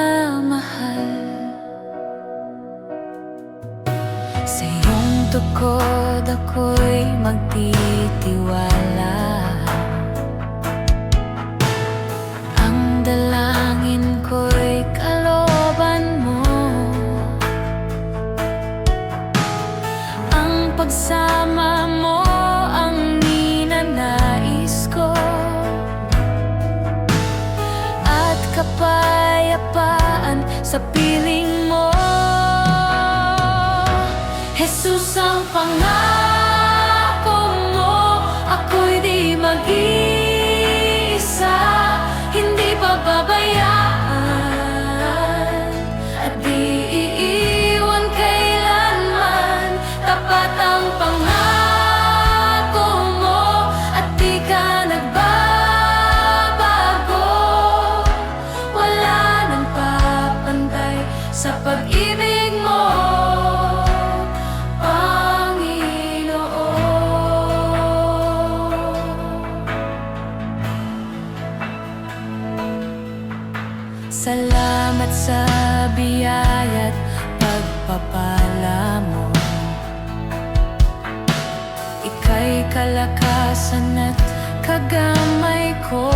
minamahal. Sa iyong tukod ako'y magtitiwala. Ang dalangin ko'y kalooban mo. Ang pagsama mo ang ninanais ko, at kapayapaan sa piling mo. Jesus, ang pangako mo, ako'y di mag-iisa, hindi pababayaan at di iiwan kailanman. Tapat ang pangako mo at di ka nagbabago. Wala nang papantay sa pag-ibig mo, salamat sa biyaya't pagpapala mo. Ika'y kalakasan at kagamay ko.